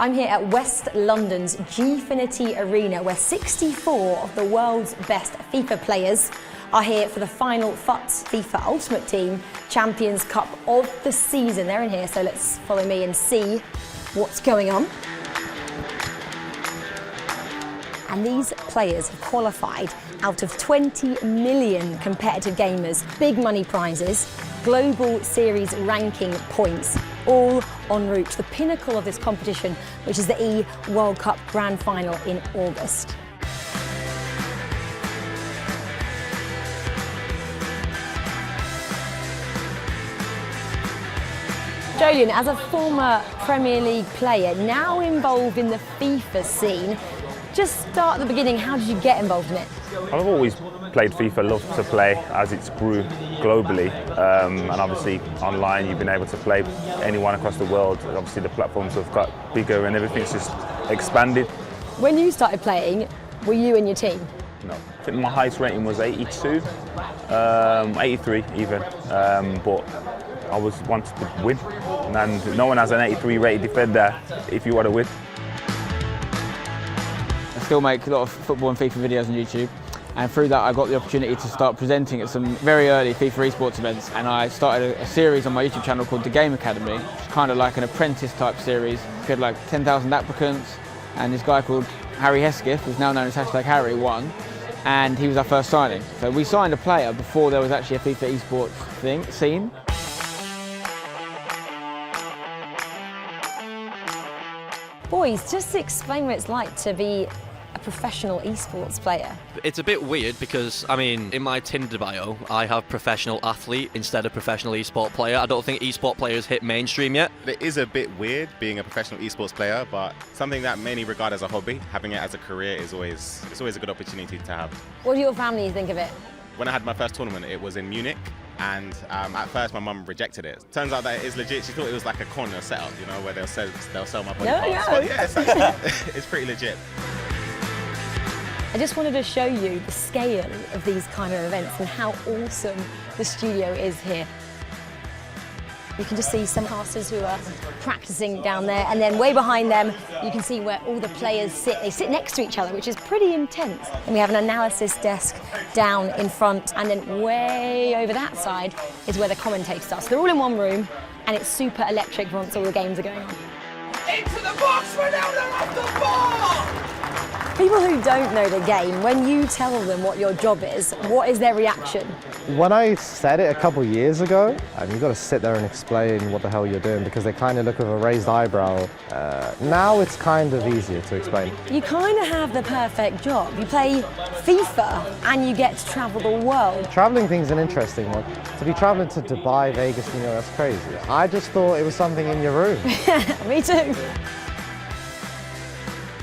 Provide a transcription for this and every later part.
I'm here at West London's Gfinity Arena, where 64 of the world's best FIFA players are here for the final FUT FIFA Ultimate Team Champions Cup of the season. They're in here, so let's follow me and see what's going on. And these players have qualified out of 20 million competitive gamers, big money prizes, global series ranking points, all en route to the pinnacle of this competition, which is the E-World Cup Grand Final in August. Julian, as a former Premier League player, now involved in the FIFA scene, just start at the beginning, how did you get involved in it? I've always played FIFA, loved to play as it's grew globally, and obviously online you've been able to play anyone across the world. Obviously the platforms have got bigger and everything's just expanded. When you started playing, were you and your team? No, I think my highest rating was 82, 83 even, but I wanted to win, and no one has an 83 rated defender if you want to win. I still make a lot of football and FIFA videos on YouTube, and through that I got the opportunity to start presenting at some very early FIFA esports events, and I started a series on my YouTube channel called The Game Academy, which is kind of like an apprentice type series. We had like 10,000 applicants, and this guy called Harry Hesketh, who's now known as #Harry, won, and he was our first signing. So we signed a player before there was actually a FIFA esports scene. Boys, just explain what it's like to be a professional esports player. It's a bit weird because, I mean, in my Tinder bio, I have professional athlete instead of professional esport player. I don't think esport players hit mainstream yet. It is a bit weird being a professional esports player, but something that many regard as a hobby. Having it as a career is always a good opportunity to have. What do your family think of it? When I had my first tournament, it was in Munich, and at first my mum rejected it. Turns out that it is legit. She thought it was like a corner setup, you know, where they'll sell my body parts. But yeah, it's actually, it's pretty legit. I just wanted to show you the scale of these kind of events and how awesome the studio is here. You can just see some casters who are practicing down there, and then way behind them you can see where all the players sit. They sit next to each other, which is pretty intense. And we have an analysis desk down in front, and then way over that side is where the commentators are. So they're all in one room, and it's super electric once all the games are going on. Into the box, Ronaldo off the ball! People who don't know the game, when you tell them what your job is, what is their reaction? When I said it a couple years ago, you've got to sit there and explain what the hell you're doing, because they kind of look with a raised eyebrow. Now it's kind of easier to explain. You kind of have the perfect job. You play FIFA and you get to travel the world. Traveling thing's an interesting one. To be traveling to Dubai, Vegas, you know, that's crazy. I just thought it was something in your room. Me too.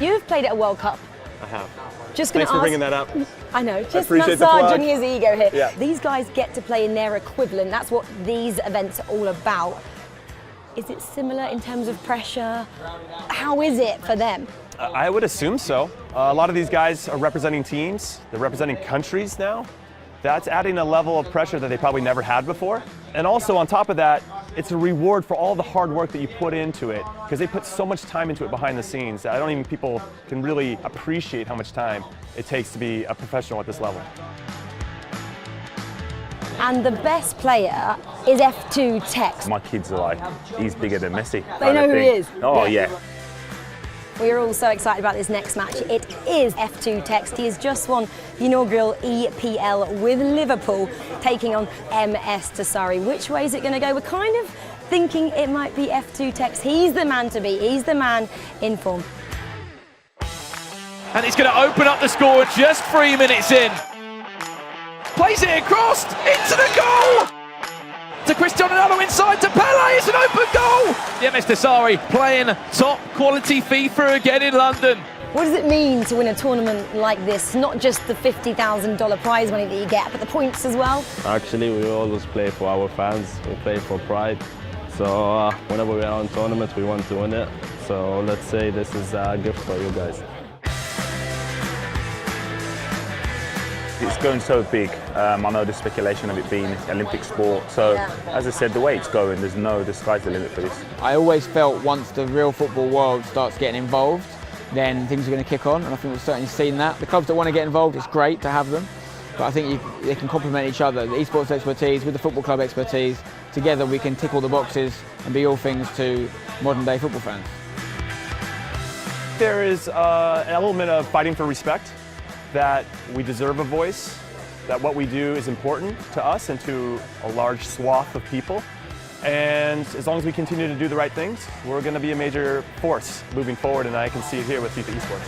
You've played at a World Cup. I have. Just Thanks for bringing that up. I know, just massaging his ego here. Yeah. These guys get to play in their equivalent. That's what these events are all about. Is it similar in terms of pressure? How is it for them? I would assume so. A lot of these guys are representing teams. They're representing countries now. That's adding a level of pressure that they probably never had before. And also on top of that, it's a reward for all the hard work that you put into it, because they put so much time into it behind the scenes. I don't even think people can really appreciate how much time it takes to be a professional at this level. And the best player is F2Tekkz. My kids are like, he's bigger than Messi. They know who he is. Oh yeah. We are all so excited about this next match. It is F2Tekkz. He has just won the inaugural EPL with Liverpool, taking on Msdossary. Which way is it going to go? We're kind of thinking it might be F2Tekkz. He's the man to beat. He's the man in form. And it's going to open up the score just 3 minutes in. Plays it across into the goal! To Cristiano Ronaldo inside to Pele, it's an open goal! Yeah, Msdossary playing top quality FIFA again in London. What does it mean to win a tournament like this? Not just the $50,000 prize money that you get, but the points as well? Actually, we always play for our fans, we play for pride. So whenever we are in tournaments, we want to win it. So let's say this is a gift for you guys. It's going so big. I know the speculation of it being Olympic sport. So, as I said, the way it's going, the sky's the limit for this. I always felt once the real football world starts getting involved, then things are going to kick on, and I think we've certainly seen that. The clubs that want to get involved, it's great to have them, but I think they can complement each other. The esports expertise with the football club expertise, together we can tick all the boxes and be all things to modern day football fans. There is an element of fighting for respect, that we deserve a voice, that what we do is important to us and to a large swath of people. And as long as we continue to do the right things, we're going to be a major force moving forward, and I can see it here with FIFA esports.